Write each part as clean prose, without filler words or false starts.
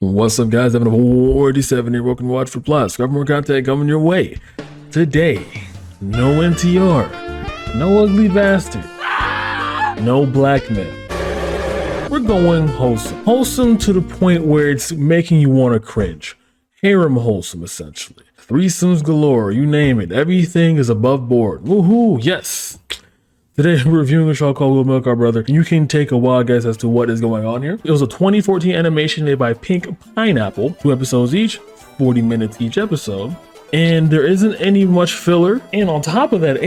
What's up, guys? Having a 47 here. Welcome to Watch for Plus. Got more content coming your way. Today, no NTR, no ugly bastard, no blackmail. We're going wholesome. Wholesome to the point where it's making you want to cringe. Harem wholesome, essentially. Threesomes galore, you name it. Everything is above board. Woohoo, yes. Today we're reviewing a show called Little Milk Our Brother. You can take a wild guess as to what is going on here. It was a 2014 animation made by Pink Pineapple. 2 episodes each, 40 minutes each episode. And there isn't any much filler. And on top of that,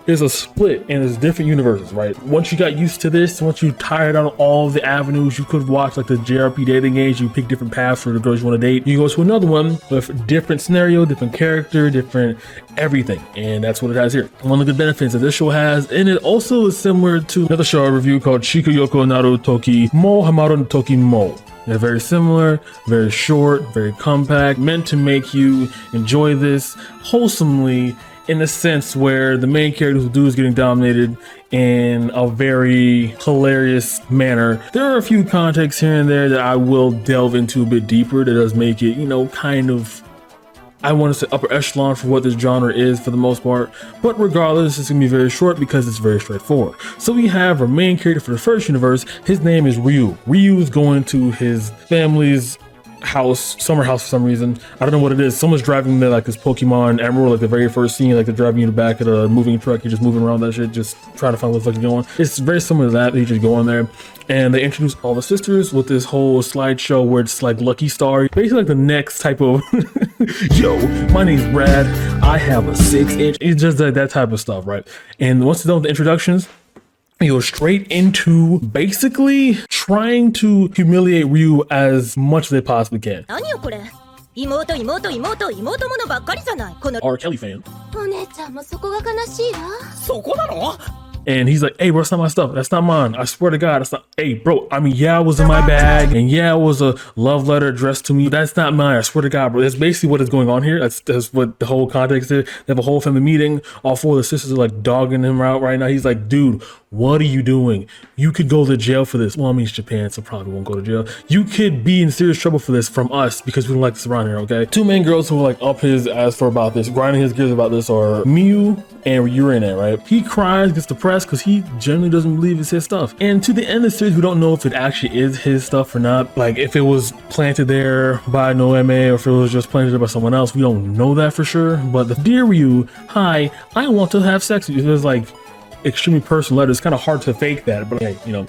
there's a split and there's different universes, right? Once you got used to this, once you tired out of all the avenues you could have watched, like the JRP dating games, you pick different paths for the girls you want to date. You go to another one with different scenario, different character, different everything. And that's what it has here. One of the benefits that this show has, and it also is similar to another show I reviewed called Shikayoko Naru Toki Mo Hamaru no Toki Mo. They're very similar, very short, very compact, meant to make you enjoy this wholesomely, in a sense where the main character who is getting dominated in a very hilarious manner. There are a few contexts here and there that I will delve into a bit deeper that does make it, you know, kind of, I want to say upper echelon for what this genre is for the most part. But regardless, it's going to be very short because it's very straightforward. So we have our main character for the first universe. His name is Ryu. Ryu is going to his family's summer house for some reason. I don't know what it is. Someone's driving there like this Pokemon Emerald, like the very first scene, like they're driving you in the back of a moving truck. You're just moving around that shit, just trying to find what the fuck you're going. It's very similar to that. You just go in there and they introduce all the sisters with this whole slideshow where it's like Lucky Star, basically like the next type of yo, my name's Brad, I have a 6-inch. It's just like that type of stuff, right? And once it's done with the introductions, you go straight into basically trying to humiliate Ryu as much as they possibly can. R. Kelly fan. And he's like, hey bro, that's not my stuff. That's not mine. I swear to God, that's not. Hey bro, I mean, yeah, it was in my bag. And yeah, it was a love letter addressed to me. That's not mine. I swear to God, bro. That's basically what is going on here. That's what the whole context is. They have a whole family meeting. All 4 of the sisters are like dogging him out right now. He's like, dude, what are you doing? You could go to jail for this. Well, I mean, it's Japan, so probably won't go to jail. You could be in serious trouble for this from us because we don't like this around here, okay? 2 main girls who are like up his ass for about this, grinding his gears about this, are Miyu and Urine, right? He cries, gets depressed because he generally doesn't believe it's his stuff. And to the end of the series, we don't know if it actually is his stuff or not. Like if it was planted there by Noeme or if it was just planted there by someone else, we don't know that for sure. But the dear Ryu, hi, I want to have sex with you. There's like extremely personal letter. It's kind of hard to fake that, but hey, you know,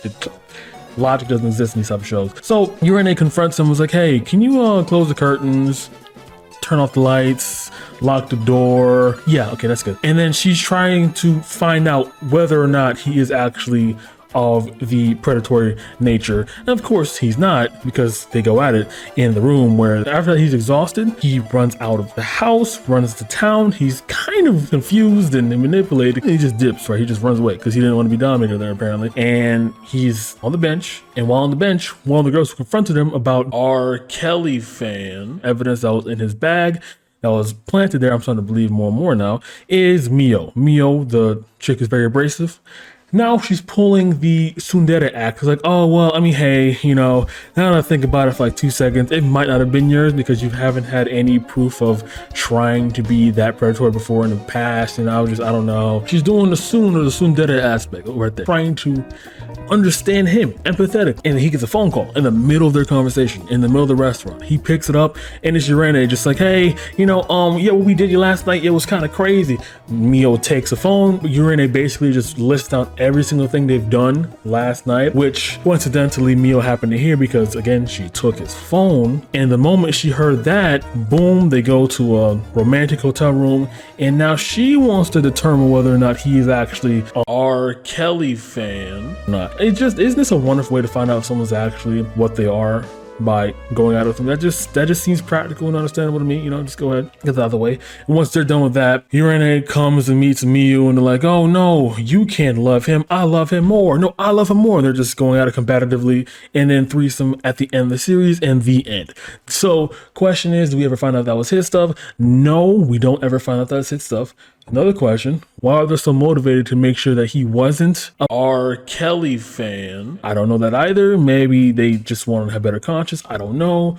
logic doesn't exist in these type of shows. So Urine confronts him, was like, hey, can you close the curtains, turn off the lights, lock the door? Yeah, okay, that's good. And then she's trying to find out whether or not he is actually of the predatory nature. And of course he's not, because they go at it in the room where after he's exhausted, he runs out of the house, runs to town. He's kind of confused and manipulated. He just dips, right? He just runs away because he didn't want to be dominated there apparently. And he's on the bench. And while on the bench, one of the girls who confronted him about R. Kelly fan, evidence that was in his bag, that was planted there, I'm starting to believe more and more now, is Mio. Mio, the chick, is very abrasive. Now she's pulling the tsundere act. It's like, oh, well, I mean, hey, you know, now that I think about it for like 2 seconds, it might not have been yours because you haven't had any proof of trying to be that predatory before in the past. And I don't know. She's doing the tsundere aspect right there, trying to understand him, empathetic. And he gets a phone call in the middle of their conversation, in the middle of the restaurant. He picks it up and it's Urene, just like, hey, you know, yeah, what we did last night, it was kind of crazy. Mio takes a phone. Urene basically just lists down every single thing they've done last night, which coincidentally Mio happened to hear because again, she took his phone. And the moment she heard that, boom, they go to a romantic hotel room. And now she wants to determine whether or not he is actually a R. Kelly fan or not. It just, isn't this a wonderful way to find out if someone's actually what they are by going out with them? That just seems practical and understandable to me. You know, just go ahead, get that out of the way. And once they're done with that, Urene comes and meets Miyu and they're like, oh no, you can't love him, I love him more. No, I love him more. And they're just going at it combatively, and then threesome at the end of the series and the end. So question is, do we ever find out that was his stuff? No, we don't ever find out that's his stuff. Another question, why are they so motivated to make sure that he wasn't a R. Kelly fan? I don't know that either. Maybe they just want to have better conscience. I don't know.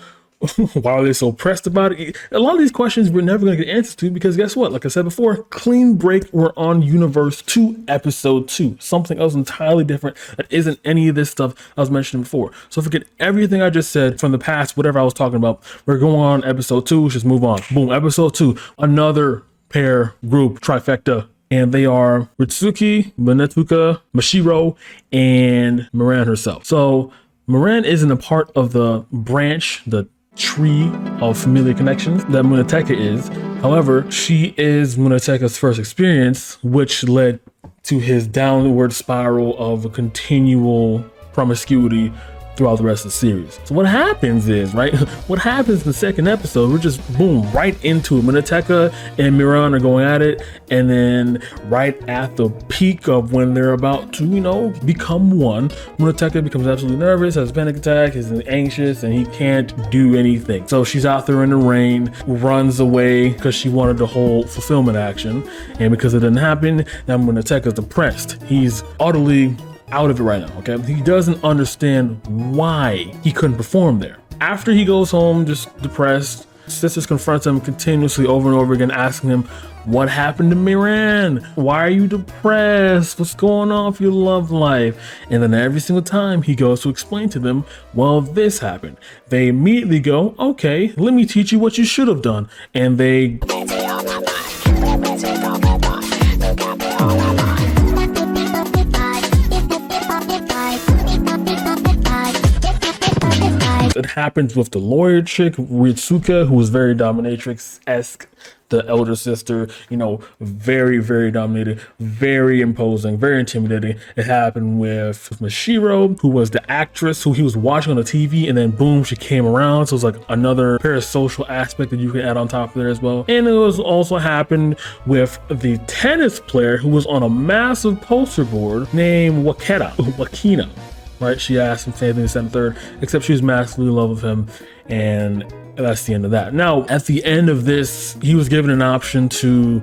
Why are they so pressed about it? A lot of these questions we're never going to get answers to, because guess what? Like I said before, clean break, we're on Universe 2, Episode 2. Something else entirely different that isn't any of this stuff I was mentioning before. So forget everything I just said from the past, whatever I was talking about. We're going on Episode 2. Let's just move on. Boom, Episode 2. Another pair, group, trifecta. And they are Ritsuki, Minetuka, Mashiro, and Moran herself. So Moran isn't a part of the branch, the tree of familiar connections that Munetaka is. However, she is Munetaka's first experience, which led to his downward spiral of a continual promiscuity throughout the rest of the series. So what happens is, right, what happens in the second episode, we're just boom, right into it. Munetaka and Miran are going at it, and then right at the peak of when they're about to, you know, become one, Munetaka becomes absolutely nervous, has a panic attack, is anxious, and he can't do anything. So she's out there in the rain, runs away because she wanted the whole fulfillment action, and because it didn't happen, now Munetaka's depressed. He's utterly out of it right now, okay? He doesn't understand why he couldn't perform there. After he goes home just depressed, sisters confront him continuously over and over again, asking him, what happened to Miran? Why are you depressed? What's going on with your love life? And then every single time he goes to explain to them, well, this happened. They immediately go, okay, let me teach you what you should have done. And they it happens with the lawyer chick, Ritsuka, who was very dominatrix-esque, the elder sister, you know, very, very dominated, very imposing, very intimidating. It happened with Mashiro, who was the actress who he was watching on the TV, and then boom, she came around. So it's like another parasocial aspect that you can add on top of there as well. And it was also happened with the tennis player who was on a massive poster board named Wakina. Right, she asked him same thing the second, third, except she was massively in love with him, and that's the end of that. Now, at the end of this, he was given an option to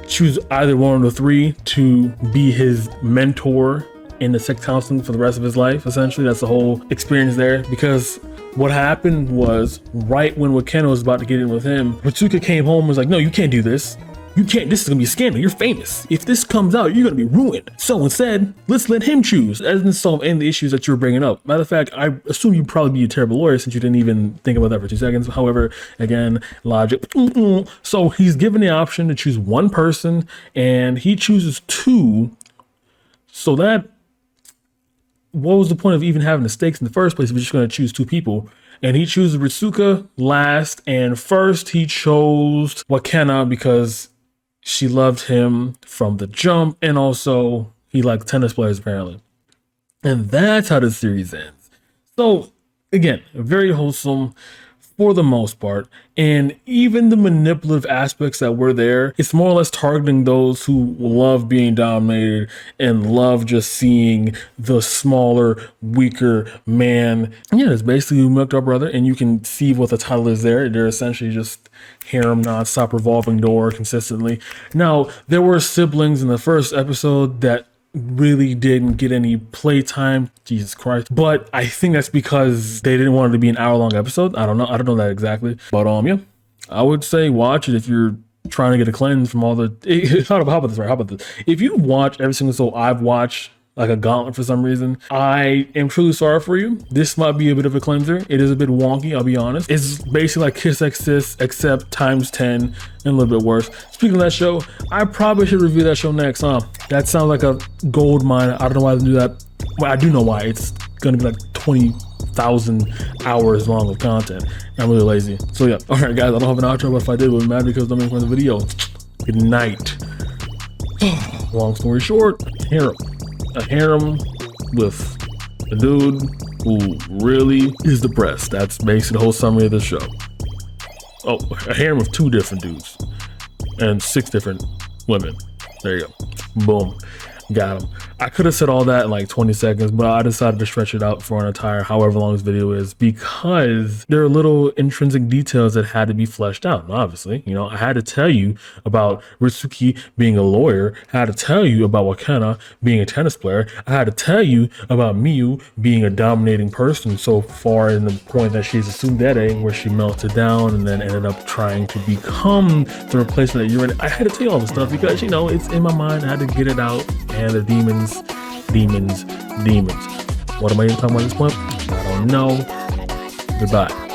choose either one of the three to be his mentor in the sex counseling for the rest of his life. Essentially, that's the whole experience there, because what happened was right when Wakena was about to get in with him, Ritsuka came home and was like, no, you can't do this. You can't, this is gonna be a scandal, you're famous. If this comes out, you're gonna be ruined. So instead, let's let him choose. That doesn't solve any of the issues that you were bringing up. Matter of fact, I assume you'd probably be a terrible lawyer since you didn't even think about that for 2 seconds. However, again, logic. So he's given the option to choose one person, and he chooses two. So that, what was the point of even having the stakes in the first place if you're just gonna choose two people? And he chooses Ritsuka last, and first he chose Wakena because she loved him from the jump, and also he liked tennis players apparently. And that's how the series ends. So again, very wholesome for the most part, and even the manipulative aspects that were there, it's more or less targeting those who love being dominated and love just seeing the smaller, weaker man. Yeah, it's basically who milked our brother, and you can see what the title is there. They're essentially just harem non-stop revolving door consistently. Now, there were siblings in the first episode that really didn't get any playtime, Jesus Christ, but I think that's because they didn't want it to be an hour-long episode. I don't know that exactly, but yeah, I would say watch it if you're trying to get a cleanse from all the how about this? If you watch every single episode I've watched like a gauntlet for some reason, I am truly sorry for you. This might be a bit of a cleanser. It is a bit wonky, I'll be honest. It's basically like Kiss X Sis, except times 10 and a little bit worse. Speaking of that show, I probably should review that show next, huh? That sounds like a gold mine. I don't know why they do that. Well, I do know why. It's gonna be like 20,000 hours long of content. I'm really lazy. So yeah, all right guys, I don't have an outro, but if I did, it would matter because don't make fun of the video. Good night. Long story short, a harem with a dude who really is depressed. That's basically the whole summary of the show. Oh, a harem of 2 different dudes and 6 different women. There you go. Boom. Got him. I could have said all that in like 20 seconds, but I decided to stretch it out for an entire however long this video is, because there are little intrinsic details that had to be fleshed out. Obviously, you know, I had to tell you about Ritsuki being a lawyer. I had to tell you about Wakena being a tennis player. I had to tell you about Miyu being a dominating person so far, in the point that she's a tsundere, where she melted down and then ended up trying to become the replacement that you're in. I had to tell you all this stuff because, you know, it's in my mind. I had to get it out. And the demons. What am I even talking about at this point? I don't know. Goodbye.